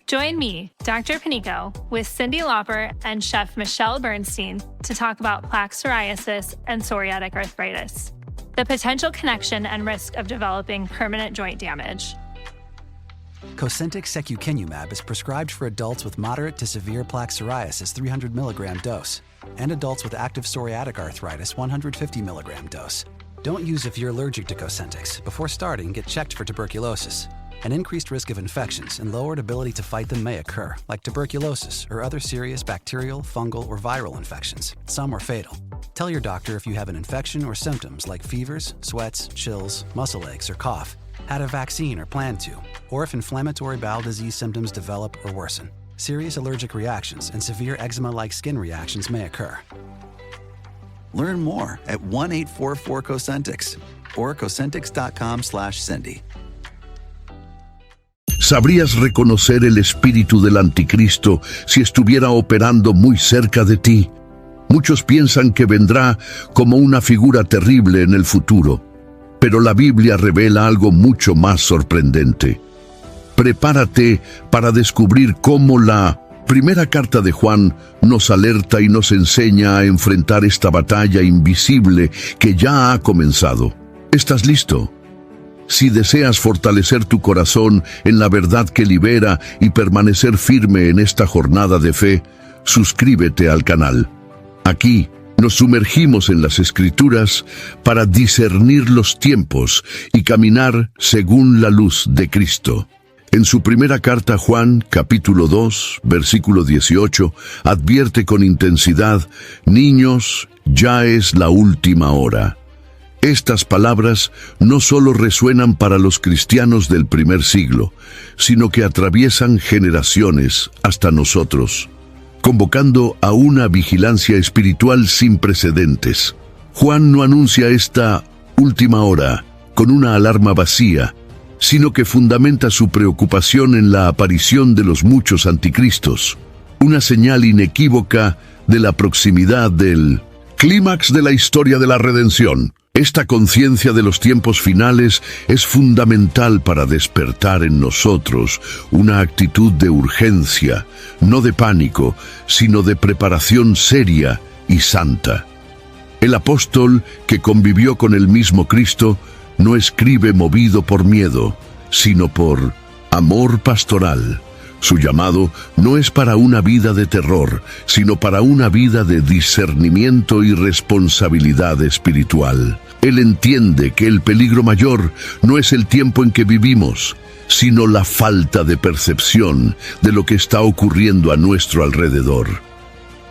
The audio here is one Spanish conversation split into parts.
Join me, Dr. Panico, with Cindy Lauper and Chef Michelle Bernstein to talk about plaque psoriasis and psoriatic arthritis, the potential connection and risk of developing permanent joint damage. Cosentyx secukinumab is prescribed for adults with moderate to severe plaque psoriasis 300 mg dose and adults with active psoriatic arthritis 150 mg dose. Don't use if you're allergic to Cosentyx. Before starting, get checked for tuberculosis. An increased risk of infections and lowered ability to fight them may occur, like tuberculosis or other serious bacterial, fungal, or viral infections. Some are fatal. Tell your doctor if you have an infection or symptoms like fevers, sweats, chills, muscle aches, or cough, had a vaccine or plan to, or if inflammatory bowel disease symptoms develop or worsen. Serious allergic reactions and severe eczema-like skin reactions may occur. Learn more at 1-844-COSENTYX or Cosentyx.com/Cindy. ¿Sabrías reconocer el espíritu del anticristo si estuviera operando muy cerca de ti? Muchos piensan que vendrá como una figura terrible en el futuro, pero la Biblia revela algo mucho más sorprendente. Prepárate para descubrir cómo la primera carta de Juan nos alerta y nos enseña a enfrentar esta batalla invisible que ya ha comenzado. ¿Estás listo? Si deseas fortalecer tu corazón en la verdad que libera y permanecer firme en esta jornada de fe, suscríbete al canal. Aquí nos sumergimos en las Escrituras para discernir los tiempos y caminar según la luz de Cristo. En su primera carta, Juan, capítulo 2, versículo 18, advierte con intensidad: «Niños, ya es la última hora». Estas palabras no solo resuenan para los cristianos del primer siglo, sino que atraviesan generaciones hasta nosotros, convocando a una vigilancia espiritual sin precedentes. Juan no anuncia esta última hora con una alarma vacía, sino que fundamenta su preocupación en la aparición de los muchos anticristos, una señal inequívoca de la proximidad del clímax de la historia de la redención. Esta conciencia de los tiempos finales es fundamental para despertar en nosotros una actitud de urgencia, no de pánico, sino de preparación seria y santa. El apóstol, que convivió con el mismo Cristo, no escribe movido por miedo, sino por amor pastoral. Su llamado no es para una vida de terror, sino para una vida de discernimiento y responsabilidad espiritual. Él entiende que el peligro mayor no es el tiempo en que vivimos, sino la falta de percepción de lo que está ocurriendo a nuestro alrededor.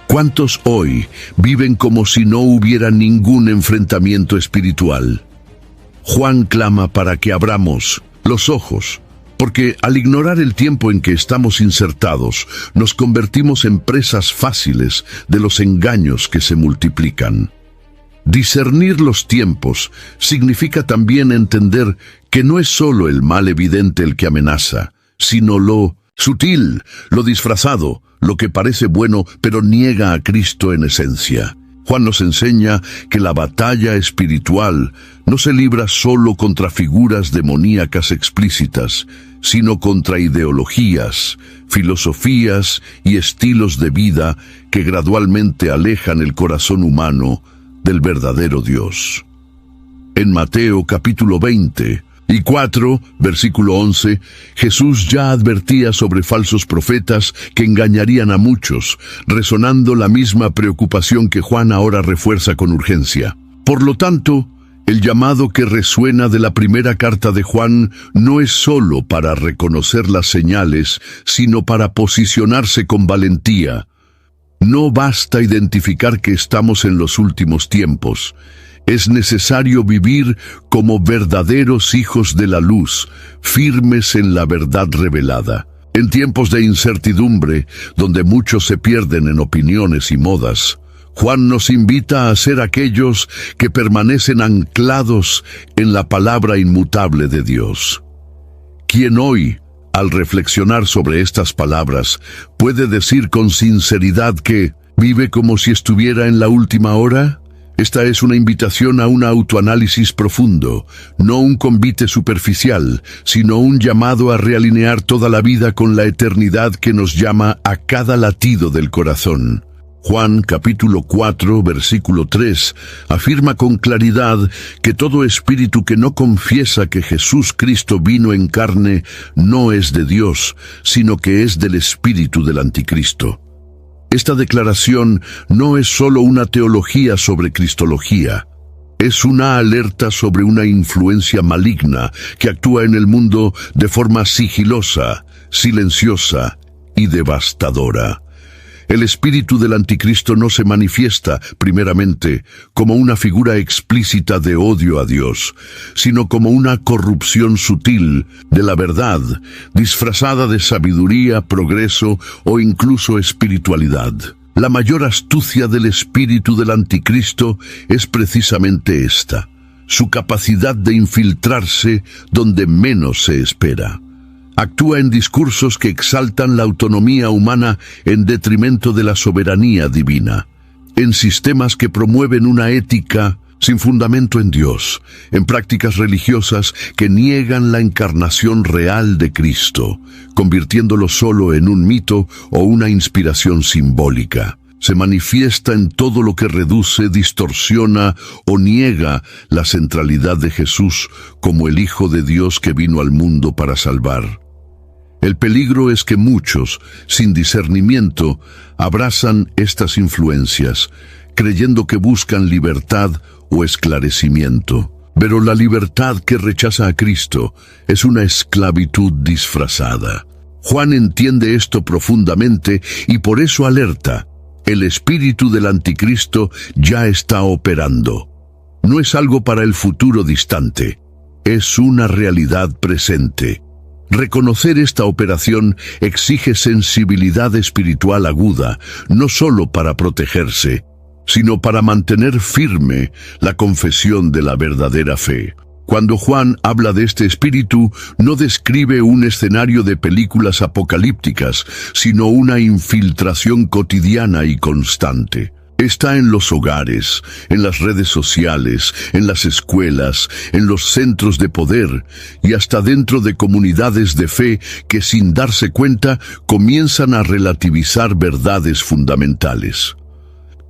¿Cuántos hoy viven como si no hubiera ningún enfrentamiento espiritual? Juan clama para que abramos los ojos, porque al ignorar el tiempo en que estamos insertados, nos convertimos en presas fáciles de los engaños que se multiplican. Discernir los tiempos significa también entender que no es solo el mal evidente el que amenaza, sino lo sutil, lo disfrazado, lo que parece bueno pero niega a Cristo en esencia. Juan nos enseña que la batalla espiritual no se libra solo contra figuras demoníacas explícitas, sino contra ideologías, filosofías y estilos de vida que gradualmente alejan el corazón humano del verdadero Dios. En Mateo capítulo 24, versículo 11, Jesús ya advertía sobre falsos profetas que engañarían a muchos, resonando la misma preocupación que Juan ahora refuerza con urgencia. Por lo tanto, el llamado que resuena de la primera carta de Juan no es solo para reconocer las señales, sino para posicionarse con valentía. No basta identificar que estamos en los últimos tiempos. Es necesario vivir como verdaderos hijos de la luz, firmes en la verdad revelada. En tiempos de incertidumbre, donde muchos se pierden en opiniones y modas, Juan nos invita a ser aquellos que permanecen anclados en la palabra inmutable de Dios. ¿Quién hoy, al reflexionar sobre estas palabras, puede decir con sinceridad que vive como si estuviera en la última hora? Esta es una invitación a un autoanálisis profundo, no un convite superficial, sino un llamado a realinear toda la vida con la eternidad que nos llama a cada latido del corazón. Juan capítulo 4, versículo 3, afirma con claridad que todo espíritu que no confiesa que Jesús Cristo vino en carne no es de Dios, sino que es del espíritu del anticristo. Esta declaración no es solo una teología sobre cristología, es una alerta sobre una influencia maligna que actúa en el mundo de forma sigilosa, silenciosa y devastadora. El espíritu del anticristo no se manifiesta, primeramente, como una figura explícita de odio a Dios, sino como una corrupción sutil de la verdad, disfrazada de sabiduría, progreso o incluso espiritualidad. La mayor astucia del espíritu del anticristo es precisamente esta, su capacidad de infiltrarse donde menos se espera. Actúa en discursos que exaltan la autonomía humana en detrimento de la soberanía divina, en sistemas que promueven una ética sin fundamento en Dios, en prácticas religiosas que niegan la encarnación real de Cristo, convirtiéndolo solo en un mito o una inspiración simbólica. Se manifiesta en todo lo que reduce, distorsiona o niega la centralidad de Jesús como el Hijo de Dios que vino al mundo para salvar. El peligro es que muchos, sin discernimiento, abrazan estas influencias, creyendo que buscan libertad o esclarecimiento. Pero la libertad que rechaza a Cristo es una esclavitud disfrazada. Juan entiende esto profundamente y por eso alerta: el espíritu del anticristo ya está operando. No es algo para el futuro distante, es una realidad presente. Reconocer esta operación exige sensibilidad espiritual aguda, no solo para protegerse, sino para mantener firme la confesión de la verdadera fe. Cuando Juan habla de este espíritu, no describe un escenario de películas apocalípticas, sino una infiltración cotidiana y constante. Está en los hogares, en las redes sociales, en las escuelas, en los centros de poder y hasta dentro de comunidades de fe que sin darse cuenta comienzan a relativizar verdades fundamentales.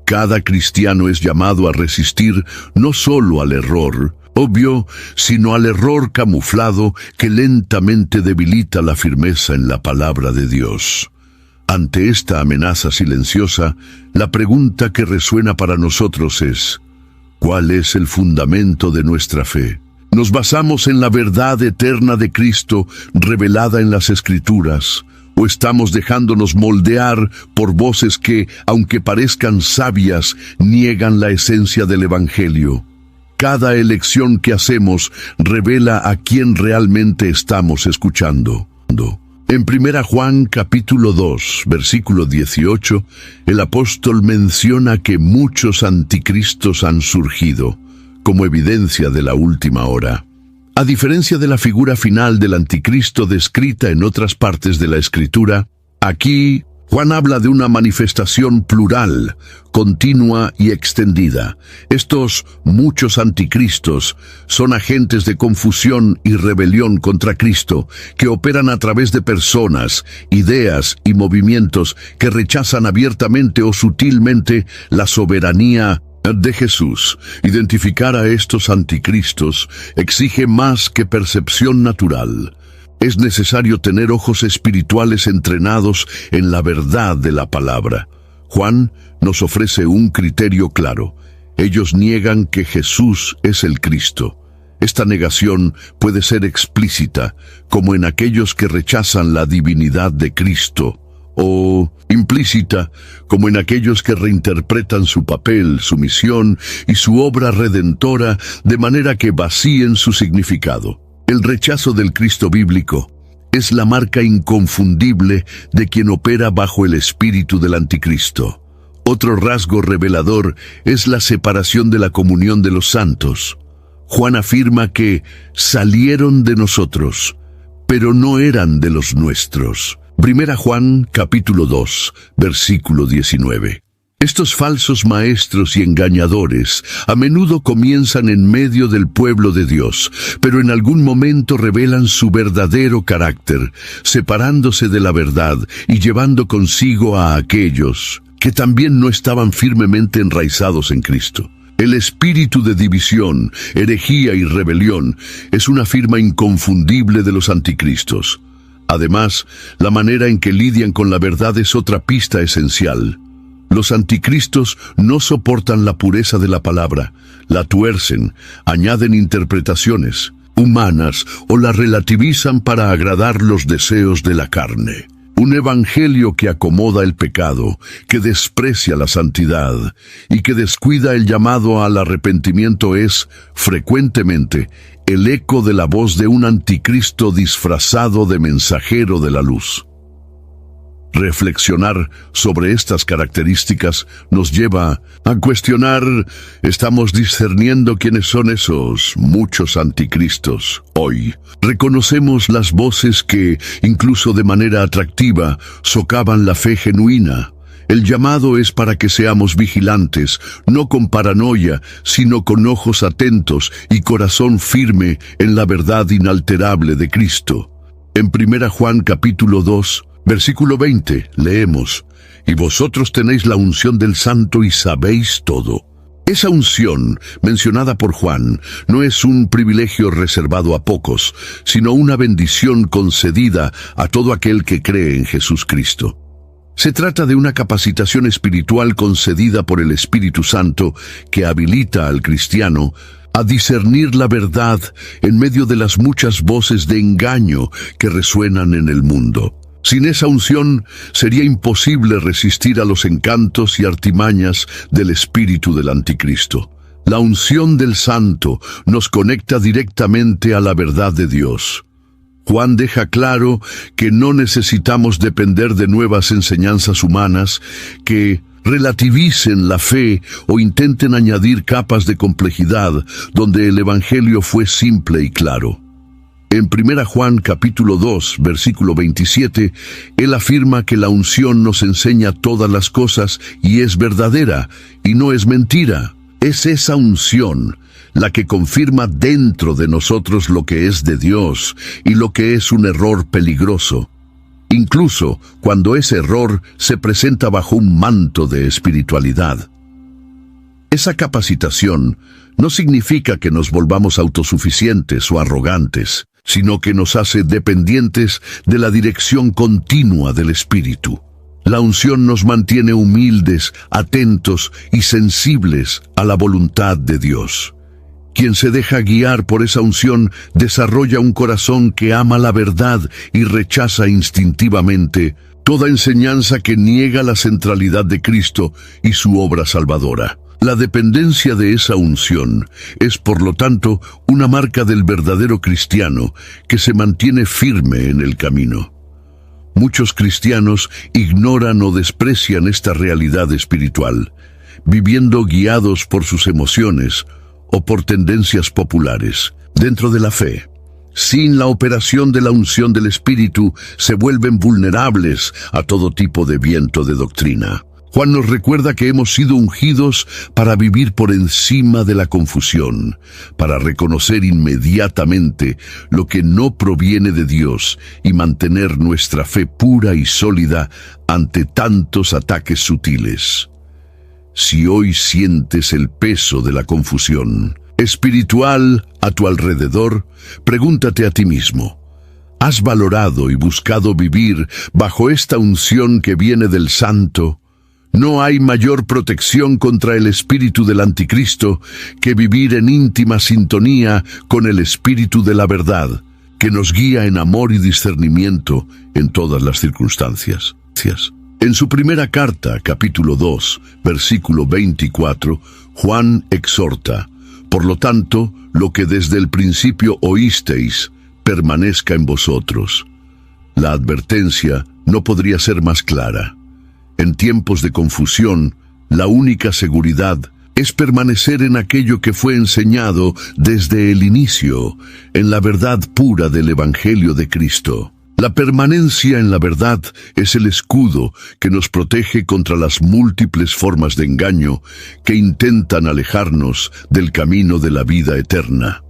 Cada cristiano es llamado a resistir no solo al error obvio, sino al error camuflado que lentamente debilita la firmeza en la palabra de Dios. Ante esta amenaza silenciosa, la pregunta que resuena para nosotros es: ¿cuál es el fundamento de nuestra fe? ¿Nos basamos en la verdad eterna de Cristo revelada en las Escrituras? ¿O estamos dejándonos moldear por voces que, aunque parezcan sabias, niegan la esencia del Evangelio? Cada elección que hacemos revela a quién realmente estamos escuchando. En 1 Juan capítulo 2, versículo 18, el apóstol menciona que muchos anticristos han surgido, como evidencia de la última hora. A diferencia de la figura final del anticristo descrita en otras partes de la Escritura, aquí Juan habla de una manifestación plural, continua y extendida. Estos muchos anticristos son agentes de confusión y rebelión contra Cristo, que operan a través de personas, ideas y movimientos que rechazan abiertamente o sutilmente la soberanía de Jesús. Identificar a estos anticristos exige más que percepción natural. Es necesario tener ojos espirituales entrenados en la verdad de la palabra. Juan nos ofrece un criterio claro. Ellos niegan que Jesús es el Cristo. Esta negación puede ser explícita, como en aquellos que rechazan la divinidad de Cristo, o implícita, como en aquellos que reinterpretan su papel, su misión y su obra redentora de manera que vacíen su significado. El rechazo del Cristo bíblico es la marca inconfundible de quien opera bajo el espíritu del anticristo. Otro rasgo revelador es la separación de la comunión de los santos. Juan afirma que salieron de nosotros, pero no eran de los nuestros. 1 Juan capítulo 2, versículo 19. Estos falsos maestros y engañadores a menudo comienzan en medio del pueblo de Dios, pero en algún momento revelan su verdadero carácter, separándose de la verdad y llevando consigo a aquellos que también no estaban firmemente enraizados en Cristo. El espíritu de división, herejía y rebelión es una firma inconfundible de los anticristos. Además, la manera en que lidian con la verdad es otra pista esencial. Los anticristos no soportan la pureza de la palabra, la tuercen, añaden interpretaciones humanas o la relativizan para agradar los deseos de la carne. Un evangelio que acomoda el pecado, que desprecia la santidad y que descuida el llamado al arrepentimiento es, frecuentemente, el eco de la voz de un anticristo disfrazado de mensajero de la luz. Reflexionar sobre estas características nos lleva a cuestionar, ¿estamos discerniendo quiénes son esos muchos anticristos hoy? Reconocemos las voces que, incluso de manera atractiva, socavan la fe genuina. El llamado es para que seamos vigilantes, no con paranoia, sino con ojos atentos y corazón firme en la verdad inalterable de Cristo. En 1 Juan capítulo 2, versículo 20, leemos, «Y vosotros tenéis la unción del Santo y sabéis todo». Esa unción, mencionada por Juan, no es un privilegio reservado a pocos, sino una bendición concedida a todo aquel que cree en Jesús Cristo. Se trata de una capacitación espiritual concedida por el Espíritu Santo que habilita al cristiano a discernir la verdad en medio de las muchas voces de engaño que resuenan en el mundo. Sin esa unción sería imposible resistir a los encantos y artimañas del espíritu del anticristo. La unción del Santo nos conecta directamente a la verdad de Dios. Juan deja claro que no necesitamos depender de nuevas enseñanzas humanas que relativicen la fe o intenten añadir capas de complejidad donde el Evangelio fue simple y claro. En 1 Juan capítulo 2, versículo 27, él afirma que la unción nos enseña todas las cosas y es verdadera, y no es mentira. Es esa unción la que confirma dentro de nosotros lo que es de Dios y lo que es un error peligroso, incluso cuando ese error se presenta bajo un manto de espiritualidad. Esa capacitación no significa que nos volvamos autosuficientes o arrogantes, sino que nos hace dependientes de la dirección continua del Espíritu. La unción nos mantiene humildes, atentos y sensibles a la voluntad de Dios. Quien se deja guiar por esa unción desarrolla un corazón que ama la verdad y rechaza instintivamente toda enseñanza que niega la centralidad de Cristo y su obra salvadora. La dependencia de esa unción es, por lo tanto, una marca del verdadero cristiano que se mantiene firme en el camino. Muchos cristianos ignoran o desprecian esta realidad espiritual, viviendo guiados por sus emociones o por tendencias populares. Dentro de la fe, sin la operación de la unción del Espíritu, se vuelven vulnerables a todo tipo de viento de doctrina. Juan nos recuerda que hemos sido ungidos para vivir por encima de la confusión, para reconocer inmediatamente lo que no proviene de Dios y mantener nuestra fe pura y sólida ante tantos ataques sutiles. Si hoy sientes el peso de la confusión espiritual a tu alrededor, pregúntate a ti mismo, ¿has valorado y buscado vivir bajo esta unción que viene del Santo? No hay mayor protección contra el espíritu del anticristo que vivir en íntima sintonía con el espíritu de la verdad, que nos guía en amor y discernimiento en todas las circunstancias. En su primera carta, capítulo 2, versículo 24, Juan exhorta, «Por lo tanto, lo que desde el principio oísteis, permanezca en vosotros». La advertencia no podría ser más clara. En tiempos de confusión, la única seguridad es permanecer en aquello que fue enseñado desde el inicio, en la verdad pura del Evangelio de Cristo. La permanencia en la verdad es el escudo que nos protege contra las múltiples formas de engaño que intentan alejarnos del camino de la vida eterna.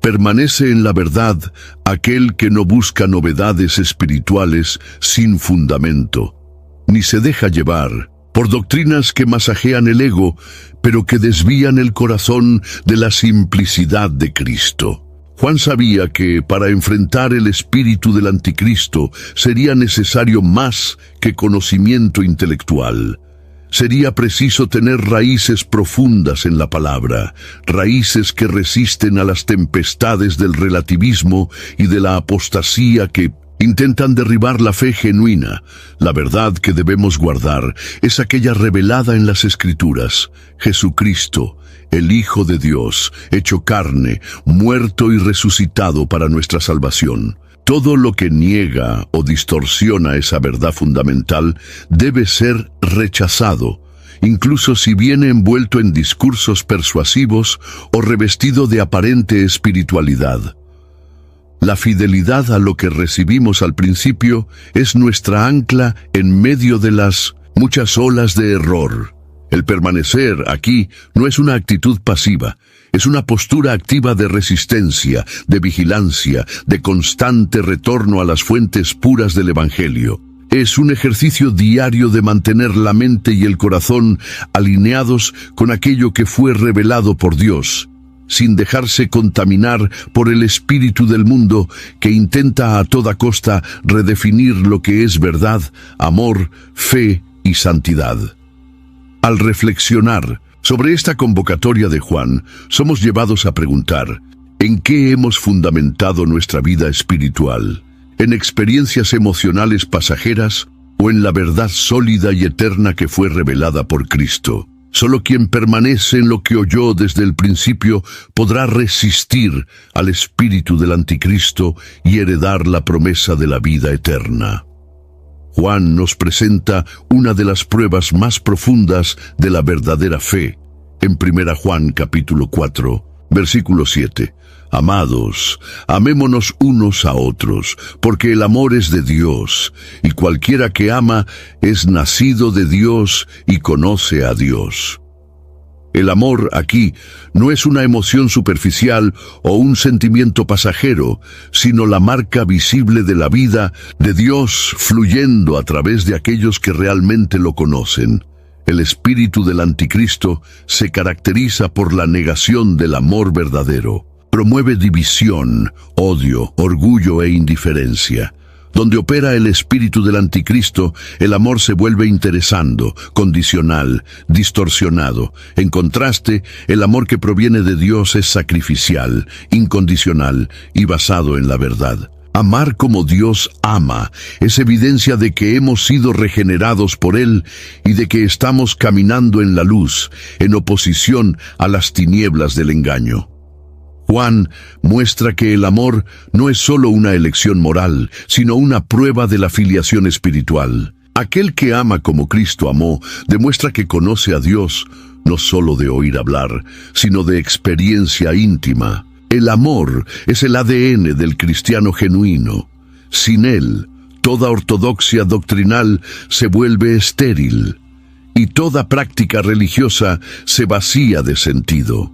Permanece en la verdad aquel que no busca novedades espirituales sin fundamento, ni se deja llevar por doctrinas que masajean el ego, pero que desvían el corazón de la simplicidad de Cristo. Juan sabía que para enfrentar el espíritu del anticristo sería necesario más que conocimiento intelectual. Sería preciso tener raíces profundas en la palabra, raíces que resisten a las tempestades del relativismo y de la apostasía que intentan derribar la fe genuina. La verdad que debemos guardar es aquella revelada en las Escrituras: Jesucristo, el Hijo de Dios, hecho carne, muerto y resucitado para nuestra salvación. Todo lo que niega o distorsiona esa verdad fundamental debe ser rechazado, incluso si viene envuelto en discursos persuasivos o revestido de aparente espiritualidad. La fidelidad a lo que recibimos al principio es nuestra ancla en medio de las muchas olas de error. El permanecer aquí no es una actitud pasiva, es una postura activa de resistencia, de vigilancia, de constante retorno a las fuentes puras del Evangelio. Es un ejercicio diario de mantener la mente y el corazón alineados con aquello que fue revelado por Dios, sin dejarse contaminar por el espíritu del mundo que intenta a toda costa redefinir lo que es verdad, amor, fe y santidad. Al reflexionar sobre esta convocatoria de Juan, somos llevados a preguntar: ¿en qué hemos fundamentado nuestra vida espiritual? ¿En experiencias emocionales pasajeras o en la verdad sólida y eterna que fue revelada por Cristo? Solo quien permanece en lo que oyó desde el principio podrá resistir al espíritu del anticristo y heredar la promesa de la vida eterna. Juan nos presenta una de las pruebas más profundas de la verdadera fe. En 1 Juan capítulo 4, versículo 7. Amados, amémonos unos a otros, porque el amor es de Dios, y cualquiera que ama es nacido de Dios y conoce a Dios. El amor aquí no es una emoción superficial o un sentimiento pasajero, sino la marca visible de la vida de Dios fluyendo a través de aquellos que realmente lo conocen. El espíritu del anticristo se caracteriza por la negación del amor verdadero. Promueve división, odio, orgullo e indiferencia. Donde opera el espíritu del anticristo, el amor se vuelve interesado, condicional, distorsionado. En contraste, el amor que proviene de Dios es sacrificial, incondicional y basado en la verdad. Amar como Dios ama es evidencia de que hemos sido regenerados por Él y de que estamos caminando en la luz, en oposición a las tinieblas del engaño. Juan muestra que el amor no es solo una elección moral, sino una prueba de la filiación espiritual. Aquel que ama como Cristo amó demuestra que conoce a Dios, no solo de oír hablar, sino de experiencia íntima. El amor es el ADN del cristiano genuino. Sin él, toda ortodoxia doctrinal se vuelve estéril, y toda práctica religiosa se vacía de sentido.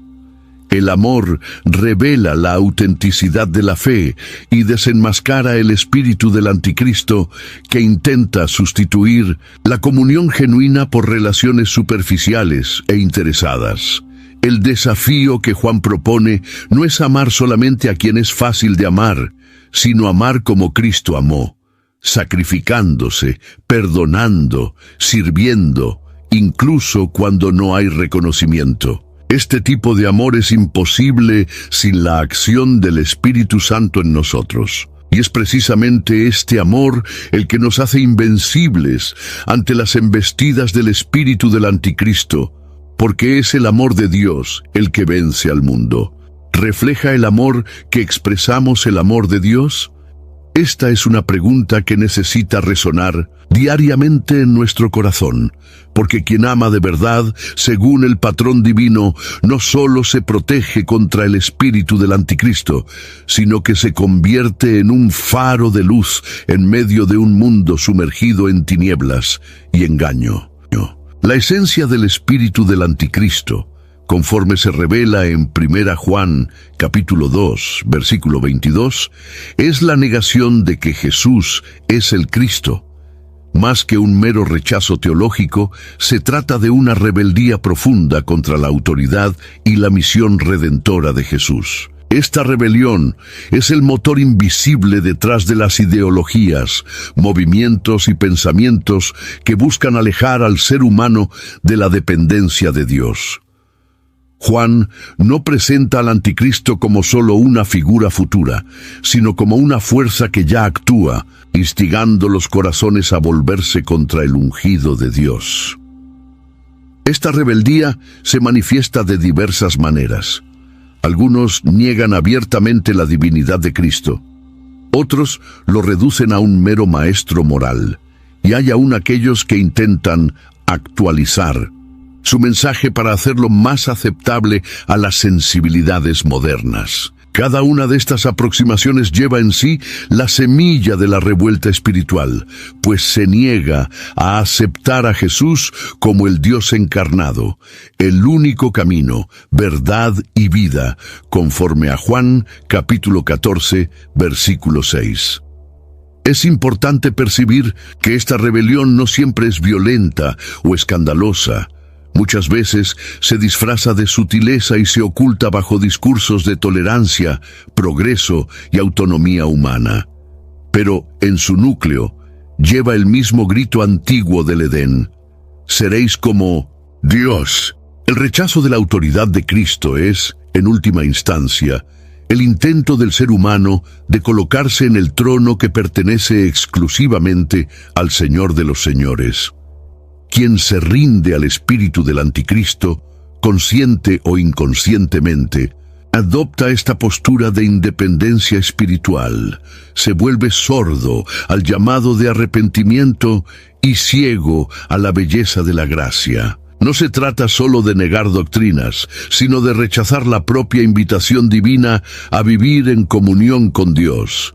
El amor revela la autenticidad de la fe y desenmascara el espíritu del anticristo que intenta sustituir la comunión genuina por relaciones superficiales e interesadas. El desafío que Juan propone no es amar solamente a quien es fácil de amar, sino amar como Cristo amó, sacrificándose, perdonando, sirviendo, incluso cuando no hay reconocimiento. Este tipo de amor es imposible sin la acción del Espíritu Santo en nosotros. Y es precisamente este amor el que nos hace invencibles ante las embestidas del espíritu del anticristo, porque es el amor de Dios el que vence al mundo. ¿Refleja el amor que expresamos el amor de Dios? Esta es una pregunta que necesita resonar diariamente en nuestro corazón, porque quien ama de verdad, según el patrón divino, no solo se protege contra el espíritu del anticristo, sino que se convierte en un faro de luz en medio de un mundo sumergido en tinieblas y engaño. La esencia del espíritu del anticristo, conforme se revela en 1 Juan capítulo 2, versículo 22, es la negación de que Jesús es el Cristo. Más que un mero rechazo teológico, se trata de una rebeldía profunda contra la autoridad y la misión redentora de Jesús. Esta rebelión es el motor invisible detrás de las ideologías, movimientos y pensamientos que buscan alejar al ser humano de la dependencia de Dios. Juan no presenta al anticristo como solo una figura futura, sino como una fuerza que ya actúa, instigando los corazones a volverse contra el ungido de Dios. Esta rebeldía se manifiesta de diversas maneras. Algunos niegan abiertamente la divinidad de Cristo. Otros lo reducen a un mero maestro moral. Y hay aún aquellos que intentan actualizar su mensaje para hacerlo más aceptable a las sensibilidades modernas. Cada una de estas aproximaciones lleva en sí la semilla de la revuelta espiritual, pues se niega a aceptar a Jesús como el Dios encarnado, el único camino, verdad y vida, conforme a Juan capítulo 14, versículo 6. Es importante percibir que esta rebelión no siempre es violenta o escandalosa. Muchas veces se disfraza de sutileza y se oculta bajo discursos de tolerancia, progreso y autonomía humana. Pero en su núcleo lleva el mismo grito antiguo del Edén: seréis como Dios. El rechazo de la autoridad de Cristo es, en última instancia, el intento del ser humano de colocarse en el trono que pertenece exclusivamente al Señor de los Señores. Quien se rinde al espíritu del anticristo, consciente o inconscientemente, adopta esta postura de independencia espiritual, se vuelve sordo al llamado de arrepentimiento y ciego a la belleza de la gracia. No se trata solo de negar doctrinas, sino de rechazar la propia invitación divina a vivir en comunión con Dios.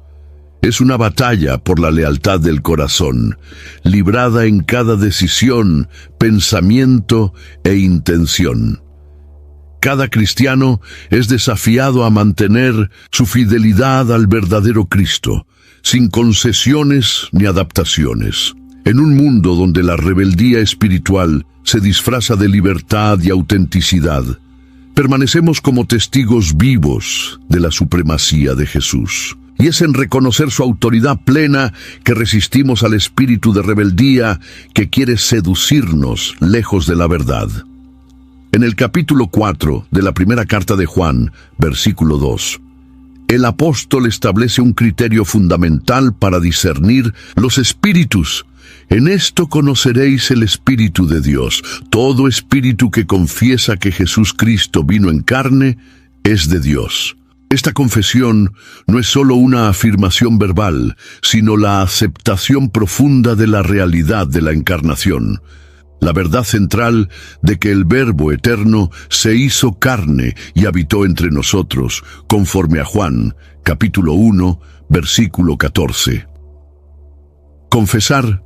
Es una batalla por la lealtad del corazón, librada en cada decisión, pensamiento e intención. Cada cristiano es desafiado a mantener su fidelidad al verdadero Cristo, sin concesiones ni adaptaciones. En un mundo donde la rebeldía espiritual se disfraza de libertad y autenticidad, permanecemos como testigos vivos de la supremacía de Jesús. Y es en reconocer su autoridad plena que resistimos al espíritu de rebeldía que quiere seducirnos lejos de la verdad. En el capítulo 4 de la primera carta de Juan, versículo 2, el apóstol establece un criterio fundamental para discernir los espíritus. En esto conoceréis el Espíritu de Dios. Todo espíritu que confiesa que Jesús Cristo vino en carne es de Dios. Esta confesión no es solo una afirmación verbal, sino la aceptación profunda de la realidad de la encarnación. La verdad central de que el Verbo eterno se hizo carne y habitó entre nosotros, conforme a Juan, capítulo 1, versículo 14. Confesar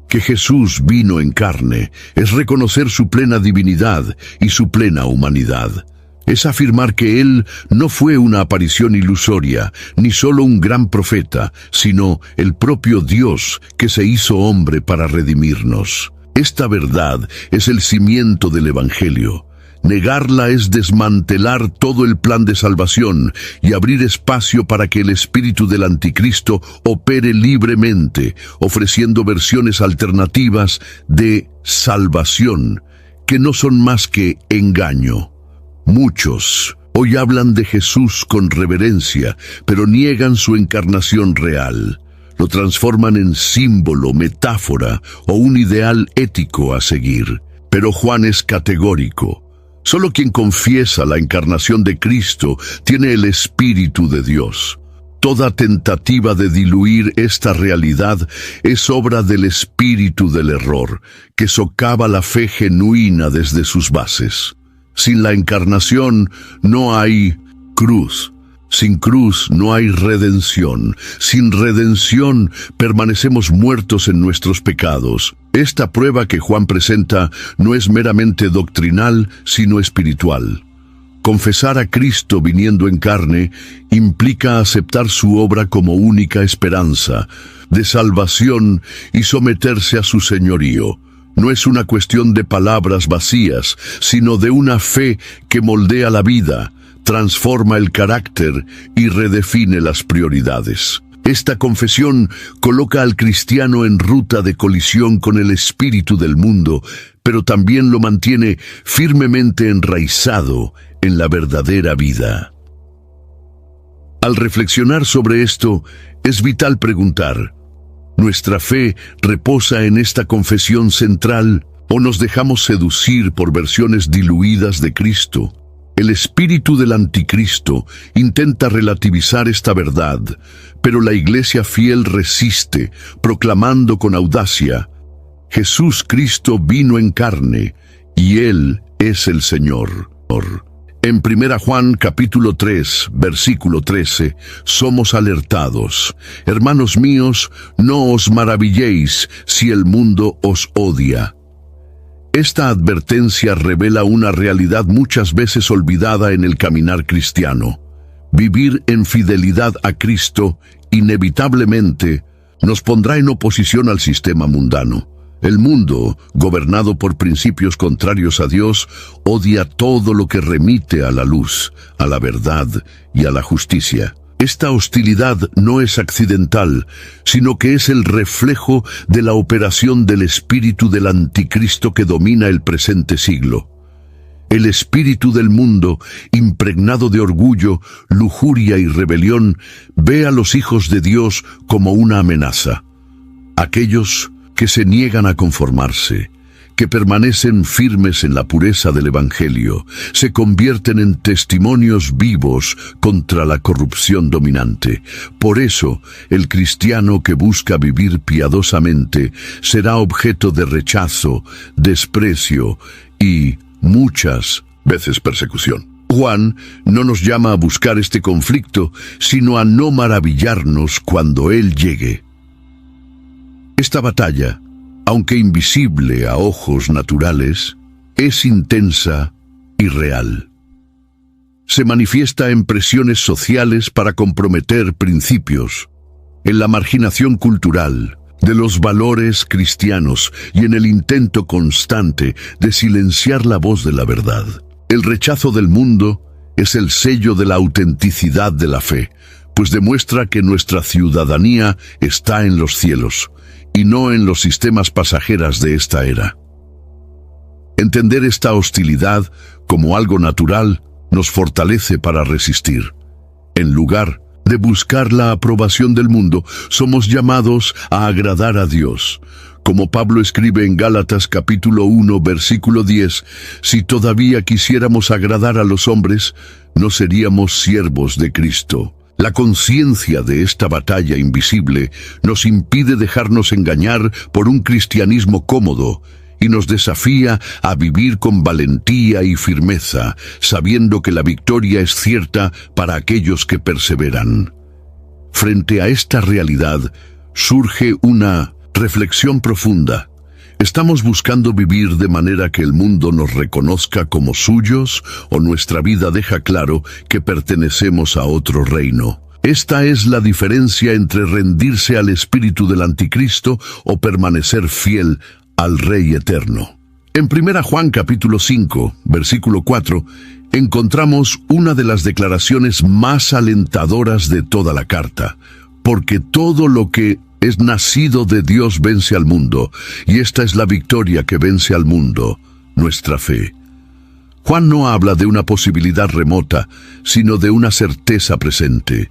que Jesús vino en carne es reconocer su plena divinidad y su plena humanidad. Es afirmar que Él no fue una aparición ilusoria, ni solo un gran profeta, sino el propio Dios que se hizo hombre para redimirnos. Esta verdad es el cimiento del Evangelio. Negarla es desmantelar todo el plan de salvación y abrir espacio para que el espíritu del anticristo opere libremente, ofreciendo versiones alternativas de salvación, que no son más que engaño. Muchos hoy hablan de Jesús con reverencia, pero niegan su encarnación real. Lo transforman en símbolo, metáfora o un ideal ético a seguir. Pero Juan es categórico. Solo quien confiesa la encarnación de Cristo tiene el Espíritu de Dios. Toda tentativa de diluir esta realidad es obra del espíritu del error, que socava la fe genuina desde sus bases. Sin la encarnación no hay cruz. Sin cruz no hay redención. Sin redención permanecemos muertos en nuestros pecados. Esta prueba que Juan presenta no es meramente doctrinal, sino espiritual. Confesar a Cristo viniendo en carne implica aceptar su obra como única esperanza de salvación y someterse a su señorío. No es una cuestión de palabras vacías, sino de una fe que moldea la vida, transforma el carácter y redefine las prioridades. Esta confesión coloca al cristiano en ruta de colisión con el espíritu del mundo, pero también lo mantiene firmemente enraizado en la verdadera vida. Al reflexionar sobre esto, es vital preguntar: ¿nuestra fe reposa en esta confesión central o nos dejamos seducir por versiones diluidas de Cristo? El espíritu del anticristo intenta relativizar esta verdad, pero la Iglesia fiel resiste, proclamando con audacia: Jesús Cristo vino en carne, y Él es el Señor. En 1 Juan capítulo 3, versículo 13, somos alertados: hermanos míos, no os maravilléis si el mundo os odia. Esta advertencia revela una realidad muchas veces olvidada en el caminar cristiano. Vivir en fidelidad a Cristo inevitablemente nos pondrá en oposición al sistema mundano. El mundo, gobernado por principios contrarios a Dios, odia todo lo que remite a la luz, a la verdad y a la justicia. Esta hostilidad no es accidental, sino que es el reflejo de la operación del espíritu del anticristo que domina el presente siglo. El espíritu del mundo, impregnado de orgullo, lujuria y rebelión, ve a los hijos de Dios como una amenaza. Aquellos que se niegan a conformarse, que permanecen firmes en la pureza del Evangelio, se convierten en testimonios vivos contra la corrupción dominante. Por eso, el cristiano que busca vivir piadosamente será objeto de rechazo, desprecio y, muchas veces, persecución. Juan no nos llama a buscar este conflicto, sino a no maravillarnos cuando él llegue. Esta batalla, aunque invisible a ojos naturales, es intensa y real. Se manifiesta en presiones sociales para comprometer principios, en la marginación cultural de los valores cristianos y en el intento constante de silenciar la voz de la verdad. El rechazo del mundo es el sello de la autenticidad de la fe, pues demuestra que nuestra ciudadanía está en los cielos y no en los sistemas pasajeros de esta era. Entender esta hostilidad como algo natural nos fortalece para resistir. En lugar de buscar la aprobación del mundo, somos llamados a agradar a Dios. Como Pablo escribe en Gálatas capítulo 1, versículo 10, si todavía quisiéramos agradar a los hombres, no seríamos siervos de Cristo. La conciencia de esta batalla invisible nos impide dejarnos engañar por un cristianismo cómodo y nos desafía a vivir con valentía y firmeza, sabiendo que la victoria es cierta para aquellos que perseveran. Frente a esta realidad surge una reflexión profunda. ¿Estamos buscando vivir de manera que el mundo nos reconozca como suyos o nuestra vida deja claro que pertenecemos a otro reino? Esta es la diferencia entre rendirse al espíritu del anticristo o permanecer fiel al Rey eterno. En 1 Juan capítulo 5, versículo 4, encontramos una de las declaraciones más alentadoras de toda la carta, porque todo lo que es nacido de Dios vence al mundo, y esta es la victoria que vence al mundo, nuestra fe. Juan no habla de una posibilidad remota, sino de una certeza presente.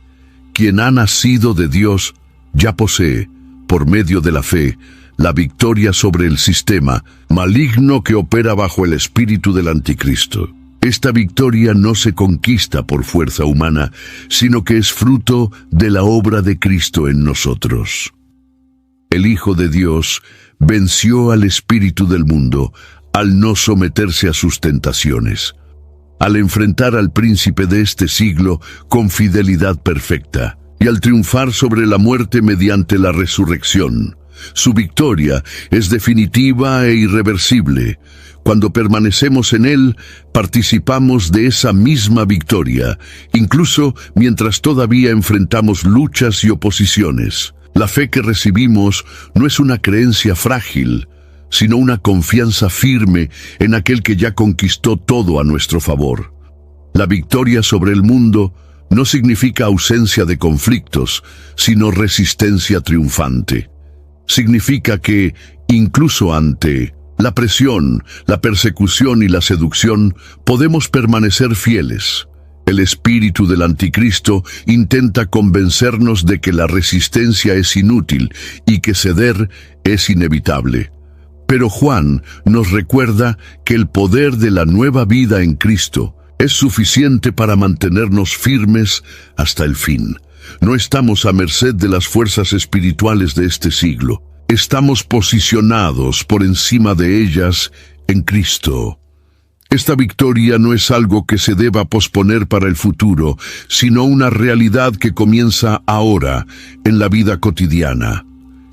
Quien ha nacido de Dios ya posee, por medio de la fe, la victoria sobre el sistema maligno que opera bajo el espíritu del anticristo. Esta victoria no se conquista por fuerza humana, sino que es fruto de la obra de Cristo en nosotros. El Hijo de Dios venció al espíritu del mundo al no someterse a sus tentaciones, al enfrentar al príncipe de este siglo con fidelidad perfecta y al triunfar sobre la muerte mediante la resurrección. Su victoria es definitiva e irreversible. Cuando permanecemos en Él, participamos de esa misma victoria, incluso mientras todavía enfrentamos luchas y oposiciones. La fe que recibimos no es una creencia frágil, sino una confianza firme en aquel que ya conquistó todo a nuestro favor. La victoria sobre el mundo no significa ausencia de conflictos, sino resistencia triunfante. Significa que, incluso ante la presión, la persecución y la seducción, podemos permanecer fieles. El espíritu del anticristo intenta convencernos de que la resistencia es inútil y que ceder es inevitable. Pero Juan nos recuerda que el poder de la nueva vida en Cristo es suficiente para mantenernos firmes hasta el fin. No estamos a merced de las fuerzas espirituales de este siglo. Estamos posicionados por encima de ellas en Cristo. Esta victoria no es algo que se deba posponer para el futuro, sino una realidad que comienza ahora, en la vida cotidiana.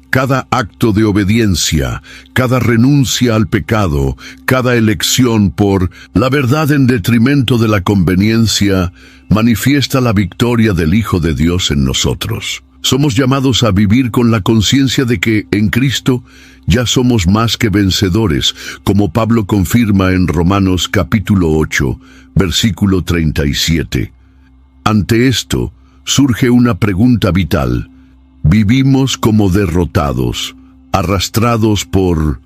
Cada acto de obediencia, cada renuncia al pecado, cada elección por la verdad en detrimento de la conveniencia, manifiesta la victoria del Hijo de Dios en nosotros. Somos llamados a vivir con la conciencia de que en Cristo ya somos más que vencedores, como Pablo confirma en Romanos capítulo 8, versículo 37. Ante esto, surge una pregunta vital. ¿Vivimos como derrotados, arrastrados por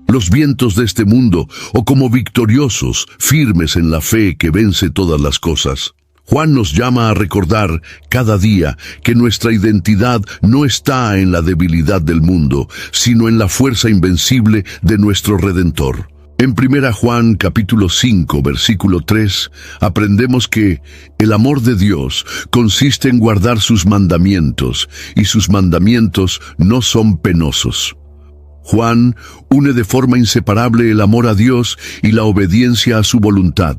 los vientos de este mundo, o como victoriosos, firmes en la fe que vence todas las cosas? Juan nos llama a recordar cada día que nuestra identidad no está en la debilidad del mundo, sino en la fuerza invencible de nuestro Redentor. En 1 Juan capítulo 5, versículo 3, aprendemos que el amor de Dios consiste en guardar sus mandamientos, y sus mandamientos no son penosos. Juan une de forma inseparable el amor a Dios y la obediencia a su voluntad.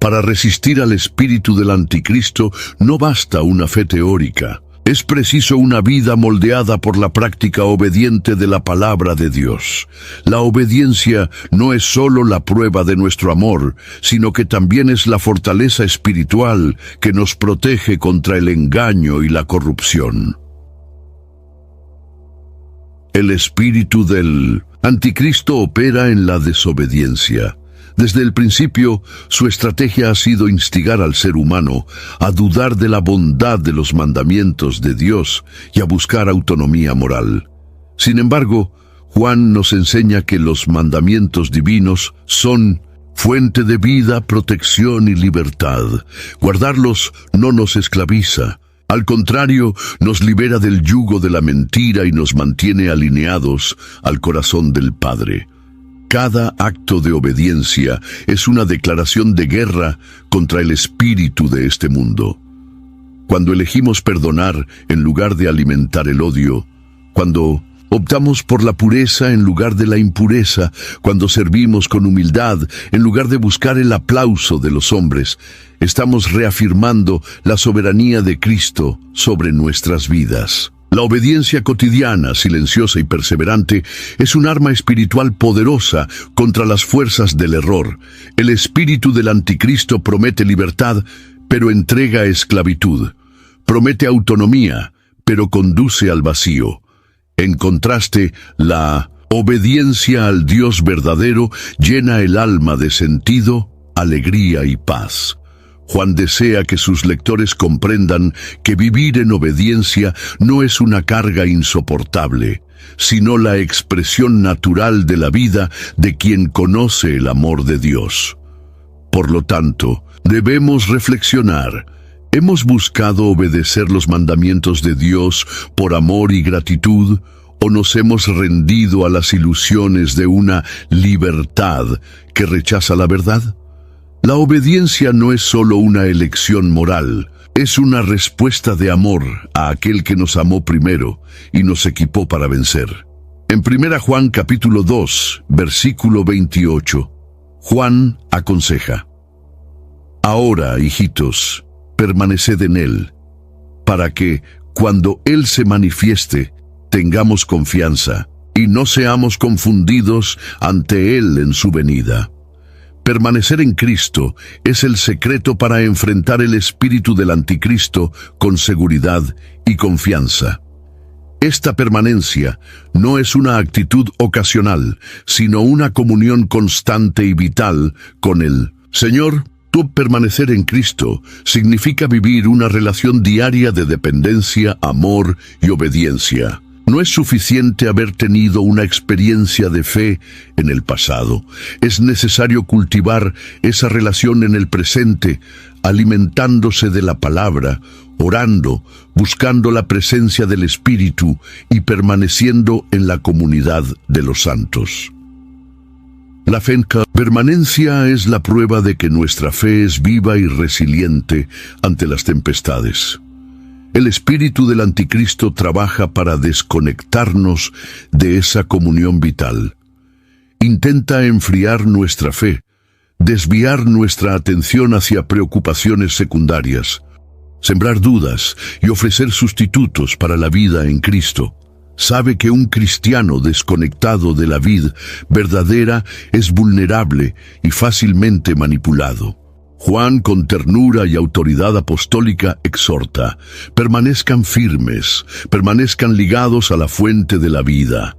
Para resistir al espíritu del anticristo no basta una fe teórica. Es preciso una vida moldeada por la práctica obediente de la palabra de Dios. La obediencia no es solo la prueba de nuestro amor, sino que también es la fortaleza espiritual que nos protege contra el engaño y la corrupción. El espíritu del anticristo opera en la desobediencia. Desde el principio, su estrategia ha sido instigar al ser humano a dudar de la bondad de los mandamientos de Dios y a buscar autonomía moral. Sin embargo, Juan nos enseña que los mandamientos divinos son fuente de vida, protección y libertad. Guardarlos no nos esclaviza. Al contrario, nos libera del yugo de la mentira y nos mantiene alineados al corazón del Padre. Cada acto de obediencia es una declaración de guerra contra el espíritu de este mundo. Cuando elegimos perdonar en lugar de alimentar el odio, cuando optamos por la pureza en lugar de la impureza, cuando servimos con humildad en lugar de buscar el aplauso de los hombres, estamos reafirmando la soberanía de Cristo sobre nuestras vidas. La obediencia cotidiana, silenciosa y perseverante, es un arma espiritual poderosa contra las fuerzas del error. El espíritu del anticristo promete libertad, pero entrega esclavitud. Promete autonomía, pero conduce al vacío. En contraste, la obediencia al Dios verdadero llena el alma de sentido, alegría y paz. Juan desea que sus lectores comprendan que vivir en obediencia no es una carga insoportable, sino la expresión natural de la vida de quien conoce el amor de Dios. Por lo tanto, debemos reflexionar. ¿Hemos buscado obedecer los mandamientos de Dios por amor y gratitud, o nos hemos rendido a las ilusiones de una libertad que rechaza la verdad? La obediencia no es solo una elección moral, es una respuesta de amor a aquel que nos amó primero y nos equipó para vencer. En 1 Juan capítulo 2, versículo 28, Juan aconseja: Ahora, hijitos, permaneced en Él, para que, cuando Él se manifieste, tengamos confianza y no seamos confundidos ante Él en su venida. Permanecer en Cristo es el secreto para enfrentar el espíritu del anticristo con seguridad y confianza. Esta permanencia no es una actitud ocasional, sino una comunión constante y vital con el Señor. Permanecer en Cristo significa vivir una relación diaria de dependencia, amor y obediencia. No es suficiente haber tenido una experiencia de fe en el pasado. Es necesario cultivar esa relación en el presente, alimentándose de la palabra, orando, buscando la presencia del Espíritu y permaneciendo en la comunidad de los santos. La permanencia es la prueba de que nuestra fe es viva y resiliente ante las tempestades. El espíritu del anticristo trabaja para desconectarnos de esa comunión vital. Intenta enfriar nuestra fe, desviar nuestra atención hacia preocupaciones secundarias, sembrar dudas y ofrecer sustitutos para la vida en Cristo. Sabe que un cristiano desconectado de la vid verdadera es vulnerable y fácilmente manipulado. Juan, con ternura y autoridad apostólica, exhorta: permanezcan firmes, permanezcan ligados a la fuente de la vida.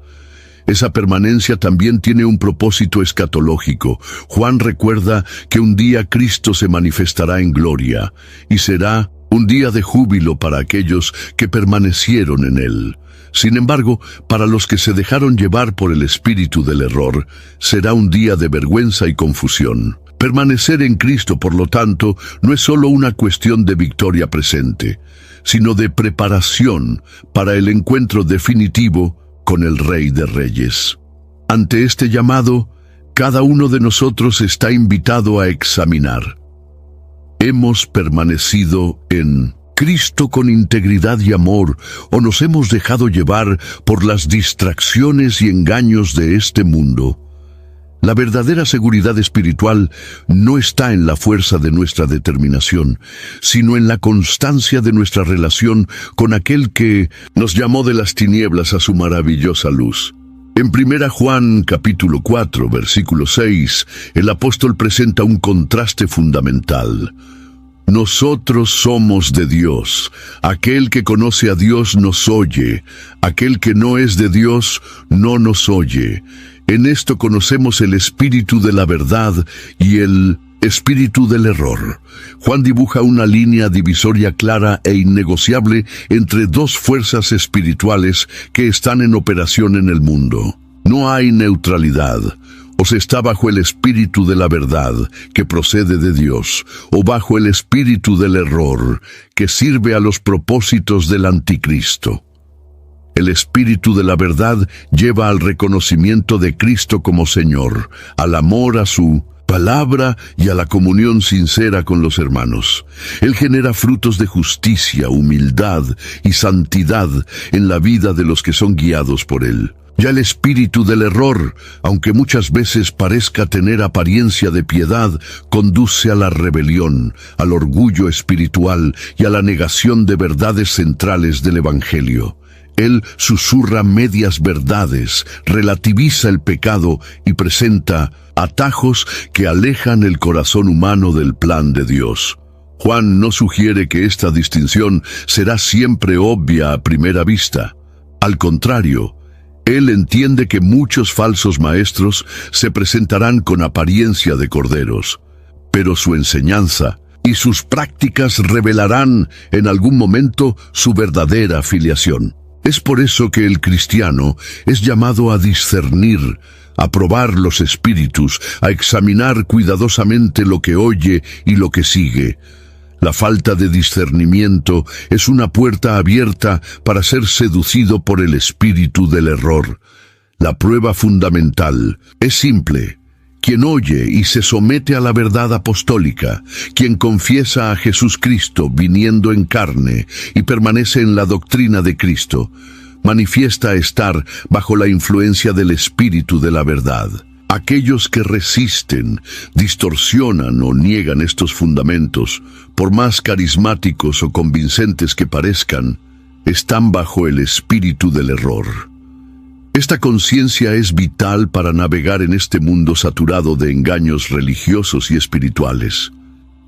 Esa permanencia también tiene un propósito escatológico. Juan recuerda que un día Cristo se manifestará en gloria, y será un día de júbilo para aquellos que permanecieron en Él. Sin embargo, para los que se dejaron llevar por el espíritu del error, será un día de vergüenza y confusión. Permanecer en Cristo, por lo tanto, no es solo una cuestión de victoria presente, sino de preparación para el encuentro definitivo con el Rey de Reyes. Ante este llamado, cada uno de nosotros está invitado a examinar: ¿hemos permanecido en Cristo con integridad y amor, o nos hemos dejado llevar por las distracciones y engaños de este mundo? La verdadera seguridad espiritual no está en la fuerza de nuestra determinación, sino en la constancia de nuestra relación con aquel que nos llamó de las tinieblas a su maravillosa luz. En 1 Juan capítulo 4, versículo 6, el apóstol presenta un contraste fundamental. Nosotros somos de Dios. Aquel que conoce a Dios nos oye. Aquel que no es de Dios no nos oye. En esto conocemos el espíritu de la verdad y el espíritu del error. Juan dibuja una línea divisoria clara e innegociable entre dos fuerzas espirituales que están en operación en el mundo. No hay neutralidad. O se está bajo el espíritu de la verdad, que procede de Dios, o bajo el espíritu del error, que sirve a los propósitos del anticristo. El espíritu de la verdad lleva al reconocimiento de Cristo como Señor, al amor a su palabra y a la comunión sincera con los hermanos. Él genera frutos de justicia, humildad y santidad en la vida de los que son guiados por Él. Ya el espíritu del error, aunque muchas veces parezca tener apariencia de piedad, conduce a la rebelión, al orgullo espiritual y a la negación de verdades centrales del Evangelio. Él susurra medias verdades, relativiza el pecado y presenta atajos que alejan el corazón humano del plan de Dios. Juan no sugiere que esta distinción será siempre obvia a primera vista. Al contrario, él entiende que muchos falsos maestros se presentarán con apariencia de corderos, pero su enseñanza y sus prácticas revelarán en algún momento su verdadera filiación. Es por eso que el cristiano es llamado a discernir, a probar los espíritus, a examinar cuidadosamente lo que oye y lo que sigue. La falta de discernimiento es una puerta abierta para ser seducido por el espíritu del error. La prueba fundamental es simple: quien oye y se somete a la verdad apostólica, quien confiesa a Jesucristo viniendo en carne y permanece en la doctrina de Cristo, manifiesta estar bajo la influencia del Espíritu de la verdad. Aquellos que resisten, distorsionan o niegan estos fundamentos, por más carismáticos o convincentes que parezcan, están bajo el espíritu del error. Esta conciencia es vital para navegar en este mundo saturado de engaños religiosos y espirituales.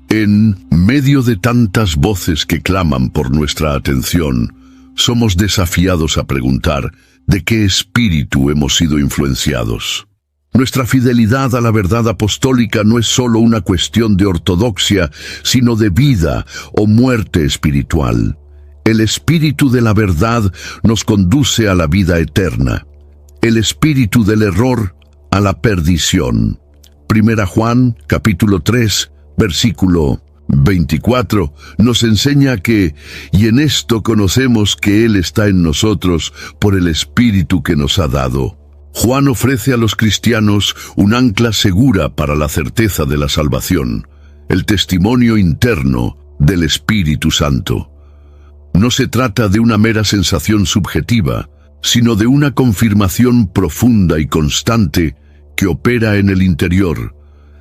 En medio de tantas voces que claman por nuestra atención, somos desafiados a preguntar de qué espíritu hemos sido influenciados. Nuestra fidelidad a la verdad apostólica no es solo una cuestión de ortodoxia, sino de vida o muerte espiritual. El espíritu de la verdad nos conduce a la vida eterna. El espíritu del error a la perdición. 1 Juan, capítulo 3, versículo 24, nos enseña que, y en esto conocemos que Él está en nosotros por el Espíritu que nos ha dado. Juan ofrece a los cristianos un ancla segura para la certeza de la salvación, el testimonio interno del Espíritu Santo. No se trata de una mera sensación subjetiva, sino de una confirmación profunda y constante que opera en el interior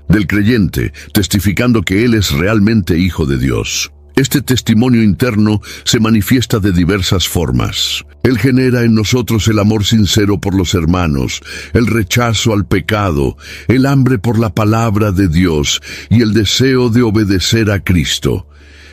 del creyente, testificando que él es realmente hijo de Dios. Este testimonio interno se manifiesta de diversas formas. Él genera en nosotros el amor sincero por los hermanos, el rechazo al pecado, el hambre por la palabra de Dios y el deseo de obedecer a Cristo.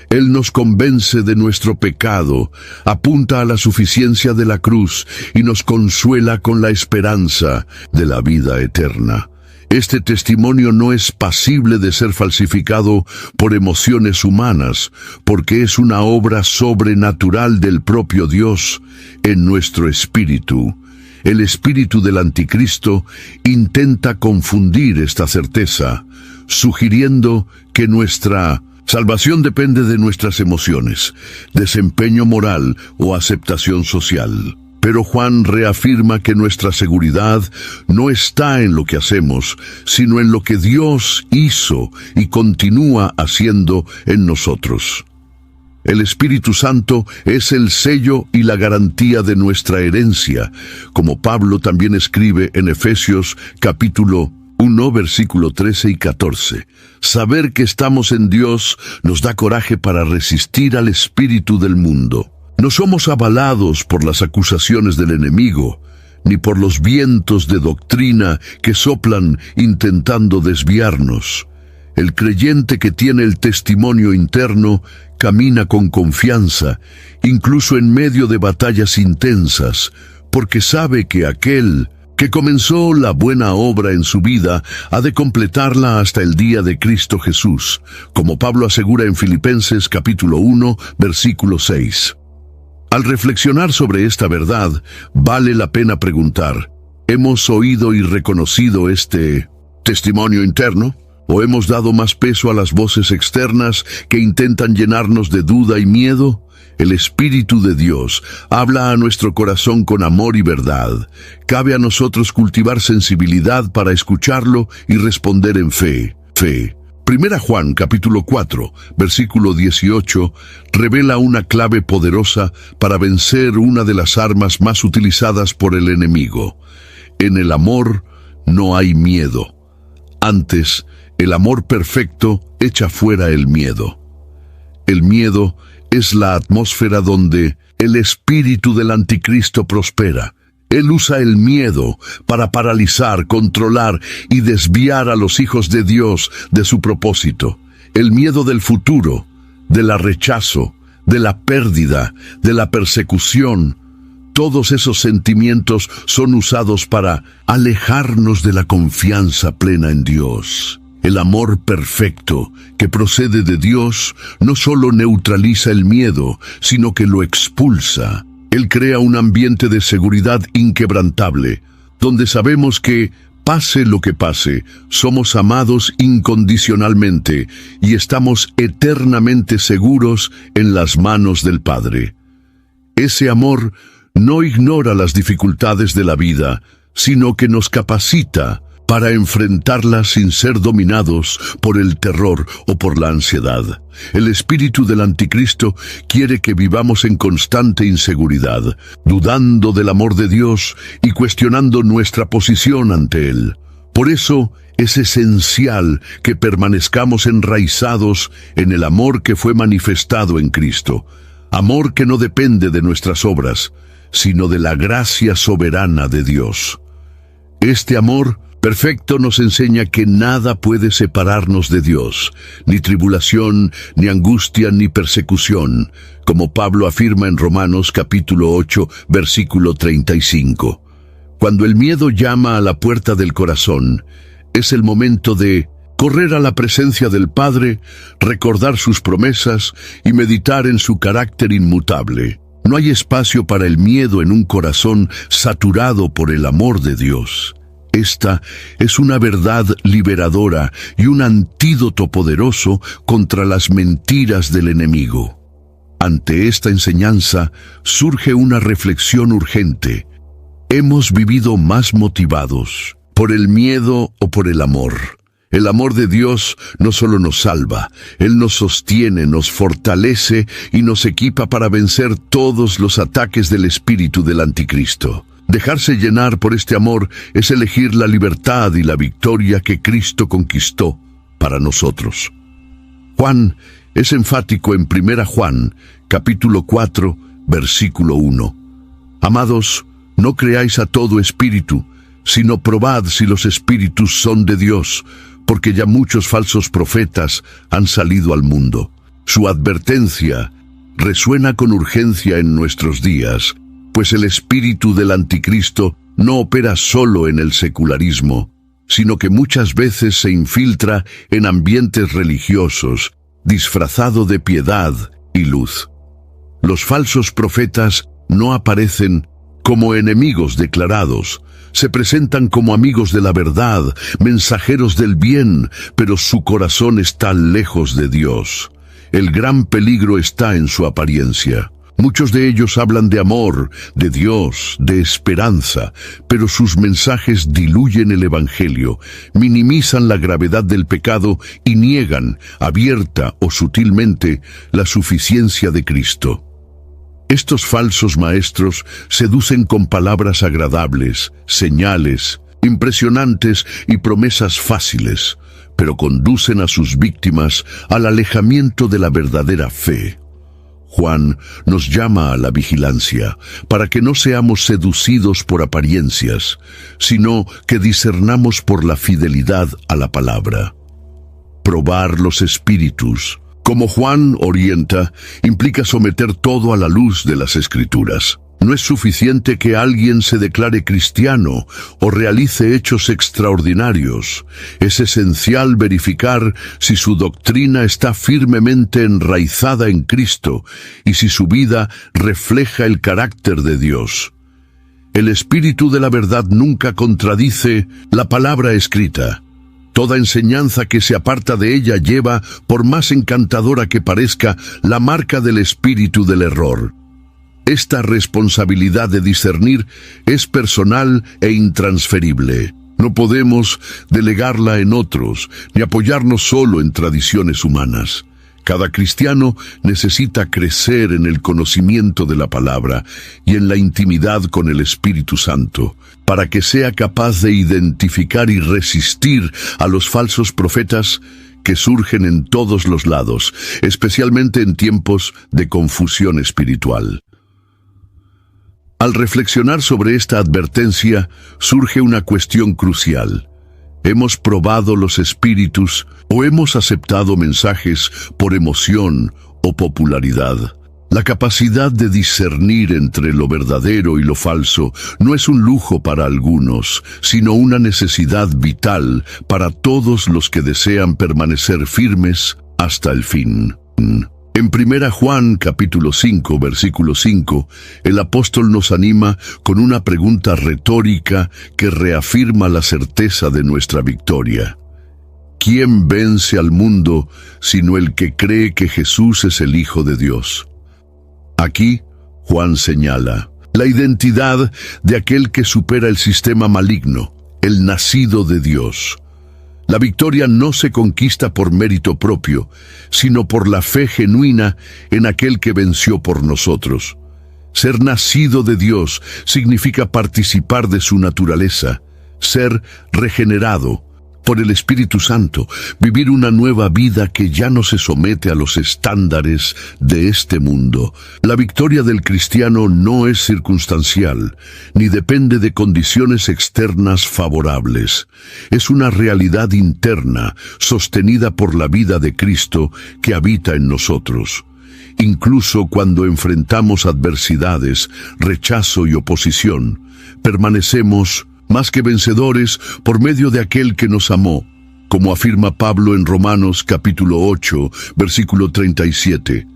Él nos convence de nuestro pecado, apunta a la suficiencia de la cruz y nos consuela con la esperanza de la vida eterna. Este testimonio no es pasible de ser falsificado por emociones humanas, porque es una obra sobrenatural del propio Dios en nuestro espíritu. El espíritu del anticristo intenta confundir esta certeza, sugiriendo que nuestra salvación depende de nuestras emociones, desempeño moral o aceptación social. Pero Juan reafirma que nuestra seguridad no está en lo que hacemos, sino en lo que Dios hizo y continúa haciendo en nosotros. El Espíritu Santo es el sello y la garantía de nuestra herencia, como Pablo también escribe en Efesios capítulo 1, versículo 13 y 14. Saber que estamos en Dios nos da coraje para resistir al espíritu del mundo. No somos avalados por las acusaciones del enemigo, ni por los vientos de doctrina que soplan intentando desviarnos. El creyente que tiene el testimonio interno camina con confianza, incluso en medio de batallas intensas, porque sabe que aquel que comenzó la buena obra en su vida ha de completarla hasta el día de Cristo Jesús, como Pablo asegura en Filipenses capítulo 1, versículo 6. Al reflexionar sobre esta verdad, vale la pena preguntar, ¿hemos oído y reconocido este testimonio interno? ¿O hemos dado más peso a las voces externas que intentan llenarnos de duda y miedo? El Espíritu de Dios habla a nuestro corazón con amor y verdad. Cabe a nosotros cultivar sensibilidad para escucharlo y responder en fe. 1 Juan capítulo 4, versículo 18, revela una clave poderosa para vencer una de las armas más utilizadas por el enemigo. En el amor no hay miedo. Antes, el amor perfecto echa fuera el miedo. El miedo es la atmósfera donde el espíritu del anticristo prospera. Él usa el miedo para paralizar, controlar y desviar a los hijos de Dios de su propósito. El miedo del futuro, del rechazo, de la pérdida, de la persecución. Todos esos sentimientos son usados para alejarnos de la confianza plena en Dios. El amor perfecto que procede de Dios no solo neutraliza el miedo, sino que lo expulsa. Él crea un ambiente de seguridad inquebrantable, donde sabemos que, pase lo que pase, somos amados incondicionalmente y estamos eternamente seguros en las manos del Padre. Ese amor no ignora las dificultades de la vida, sino que nos capacita, para enfrentarlas sin ser dominados por el terror o por la ansiedad. El espíritu del anticristo quiere que vivamos en constante inseguridad, dudando del amor de Dios y cuestionando nuestra posición ante Él. Por eso es esencial que permanezcamos enraizados en el amor que fue manifestado en Cristo, amor que no depende de nuestras obras, sino de la gracia soberana de Dios. Este amor perfecto nos enseña que nada puede separarnos de Dios, ni tribulación, ni angustia, ni persecución, como Pablo afirma en Romanos capítulo 8, versículo 35. Cuando el miedo llama a la puerta del corazón, es el momento de correr a la presencia del Padre, recordar sus promesas y meditar en su carácter inmutable. No hay espacio para el miedo en un corazón saturado por el amor de Dios. Esta es una verdad liberadora y un antídoto poderoso contra las mentiras del enemigo. Ante esta enseñanza surge una reflexión urgente. ¿Hemos vivido más motivados por el miedo o por el amor? El amor de Dios no solo nos salva, Él nos sostiene, nos fortalece y nos equipa para vencer todos los ataques del espíritu del anticristo. Dejarse llenar por este amor es elegir la libertad y la victoria que Cristo conquistó para nosotros. Juan es enfático en 1 Juan, capítulo 4, versículo 1. Amados, no creáis a todo espíritu, sino probad si los espíritus son de Dios, porque ya muchos falsos profetas han salido al mundo. Su advertencia resuena con urgencia en nuestros días, pues el espíritu del anticristo no opera solo en el secularismo, sino que muchas veces se infiltra en ambientes religiosos, disfrazado de piedad y luz. Los falsos profetas no aparecen como enemigos declarados, se presentan como amigos de la verdad, mensajeros del bien, pero su corazón está lejos de Dios. El gran peligro está en su apariencia. Muchos de ellos hablan de amor, de Dios, de esperanza, pero sus mensajes diluyen el Evangelio, minimizan la gravedad del pecado y niegan, abierta o sutilmente, la suficiencia de Cristo. Estos falsos maestros seducen con palabras agradables, señales, impresionantes y promesas fáciles, pero conducen a sus víctimas al alejamiento de la verdadera fe. Juan nos llama a la vigilancia para que no seamos seducidos por apariencias, sino que discernamos por la fidelidad a la palabra. Probar los espíritus, como Juan orienta, implica someter todo a la luz de las Escrituras. No es suficiente que alguien se declare cristiano o realice hechos extraordinarios. Es esencial verificar si su doctrina está firmemente enraizada en Cristo y si su vida refleja el carácter de Dios. El Espíritu de la verdad nunca contradice la palabra escrita. Toda enseñanza que se aparta de ella lleva, por más encantadora que parezca, la marca del espíritu del error. Esta responsabilidad de discernir es personal e intransferible. No podemos delegarla en otros, ni apoyarnos solo en tradiciones humanas. Cada cristiano necesita crecer en el conocimiento de la palabra y en la intimidad con el Espíritu Santo, para que sea capaz de identificar y resistir a los falsos profetas que surgen en todos los lados, especialmente en tiempos de confusión espiritual. Al reflexionar sobre esta advertencia, surge una cuestión crucial. ¿Hemos probado los espíritus o hemos aceptado mensajes por emoción o popularidad? La capacidad de discernir entre lo verdadero y lo falso no es un lujo para algunos, sino una necesidad vital para todos los que desean permanecer firmes hasta el fin. En 1 Juan capítulo 5, versículo 5, el apóstol nos anima con una pregunta retórica que reafirma la certeza de nuestra victoria. ¿Quién vence al mundo sino el que cree que Jesús es el Hijo de Dios? Aquí, Juan señala la identidad de aquel que supera el sistema maligno. el nacido de Dios. La victoria no se conquista por mérito propio, sino por la fe genuina en aquel que venció por nosotros. Ser nacido de Dios significa participar de su naturaleza, ser regenerado por el Espíritu Santo, vivir una nueva vida que ya no se somete a los estándares de este mundo. La victoria del cristiano no es circunstancial, ni depende de condiciones externas favorables. Es una realidad interna, sostenida por la vida de Cristo que habita en nosotros. Incluso cuando enfrentamos adversidades, rechazo y oposición, permanecemos más que vencedores por medio de aquel que nos amó, como afirma Pablo en Romanos capítulo 8, versículo 37.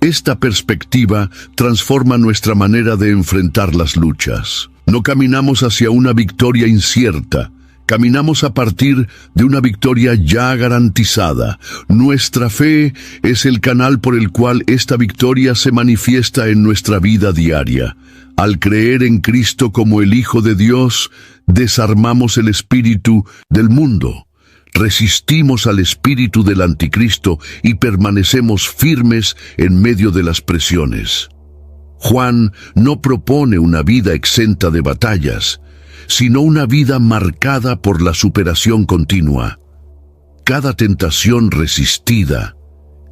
Esta perspectiva transforma nuestra manera de enfrentar las luchas. No caminamos hacia una victoria incierta, caminamos a partir de una victoria ya garantizada. Nuestra fe es el canal por el cual esta victoria se manifiesta en nuestra vida diaria. Al creer en Cristo como el Hijo de Dios, desarmamos el espíritu del mundo, resistimos al espíritu del anticristo y permanecemos firmes en medio de las presiones. Juan no propone una vida exenta de batallas, sino una vida marcada por la superación continua. Cada tentación resistida,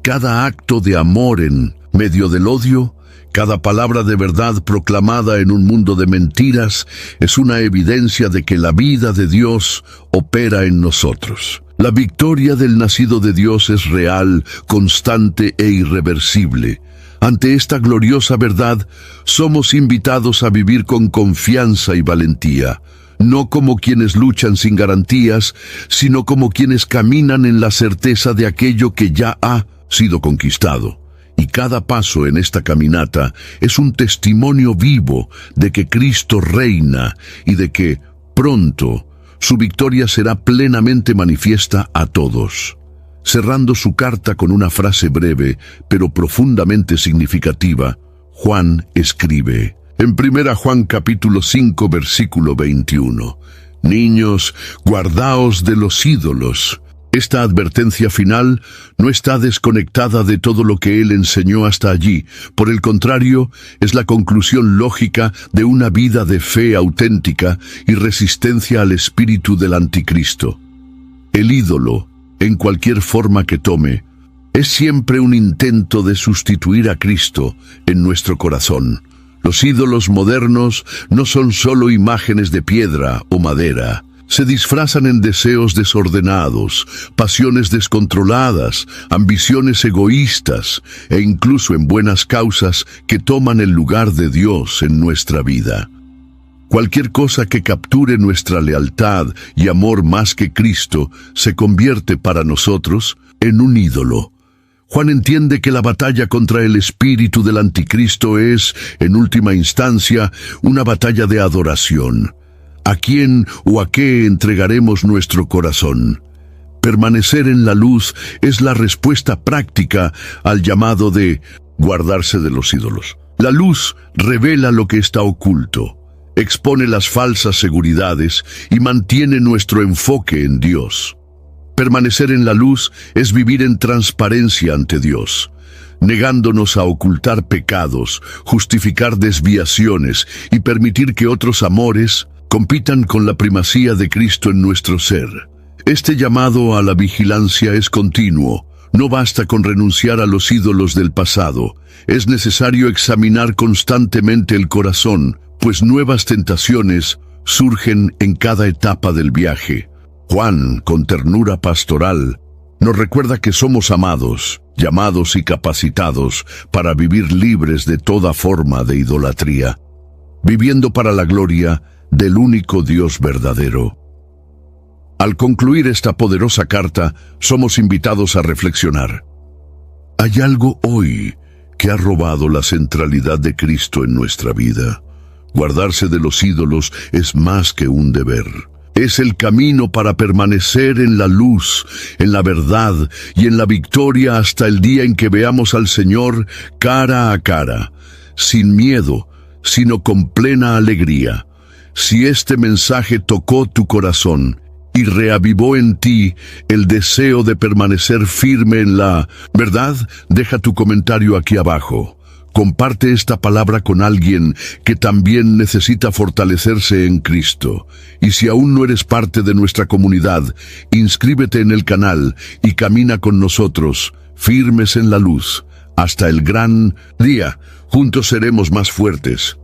cada acto de amor en medio del odio, cada palabra de verdad proclamada en un mundo de mentiras es una evidencia de que la vida de Dios opera en nosotros. La victoria del nacido de Dios es real, constante e irreversible. Ante esta gloriosa verdad, somos invitados a vivir con confianza y valentía, no como quienes luchan sin garantías, sino como quienes caminan en la certeza de aquello que ya ha sido conquistado. Y cada paso en esta caminata es un testimonio vivo de que Cristo reina y de que, pronto, su victoria será plenamente manifiesta a todos. Cerrando su carta con una frase breve, pero profundamente significativa, Juan escribe, en 1 Juan capítulo 5, versículo 21, «Niños, guardaos de los ídolos». Esta advertencia final no está desconectada de todo lo que él enseñó hasta allí. Por el contrario, es la conclusión lógica de una vida de fe auténtica y resistencia al espíritu del anticristo. El ídolo, en cualquier forma que tome, es siempre un intento de sustituir a Cristo en nuestro corazón. Los ídolos modernos no son solo imágenes de piedra o madera. Se disfrazan en deseos desordenados, pasiones descontroladas, ambiciones egoístas e incluso en buenas causas que toman el lugar de Dios en nuestra vida. Cualquier cosa que capture nuestra lealtad y amor más que Cristo se convierte para nosotros en un ídolo. Juan entiende que la batalla contra el espíritu del anticristo es, en última instancia, una batalla de adoración. ¿A quién o a qué entregaremos nuestro corazón? Permanecer en la luz es la respuesta práctica al llamado de guardarse de los ídolos. La luz revela lo que está oculto, expone las falsas seguridades y mantiene nuestro enfoque en Dios. Permanecer en la luz es vivir en transparencia ante Dios, negándonos a ocultar pecados, justificar desviaciones y permitir que otros amores compitan con la primacía de Cristo en nuestro ser. Este llamado a la vigilancia es continuo. No basta con renunciar a los ídolos del pasado. Es necesario examinar constantemente el corazón, pues nuevas tentaciones surgen en cada etapa del viaje. Juan, con ternura pastoral, nos recuerda que somos amados, llamados y capacitados para vivir libres de toda forma de idolatría, viviendo para la gloria del único Dios verdadero. Al concluir esta poderosa carta, somos invitados a reflexionar. ¿Hay algo hoy que ha robado la centralidad de Cristo en nuestra vida? Guardarse de los ídolos es más que un deber. Es el camino para permanecer en la luz, en la verdad y en la victoria hasta el día en que veamos al Señor cara a cara, sin miedo, sino con plena alegría. Si este mensaje tocó tu corazón y reavivó en ti el deseo de permanecer firme en la verdad, deja tu comentario aquí abajo. Comparte esta palabra con alguien que también necesita fortalecerse en Cristo. Y si aún no eres parte de nuestra comunidad, inscríbete en el canal y camina con nosotros, firmes en la luz. Hasta el gran día, juntos seremos más fuertes.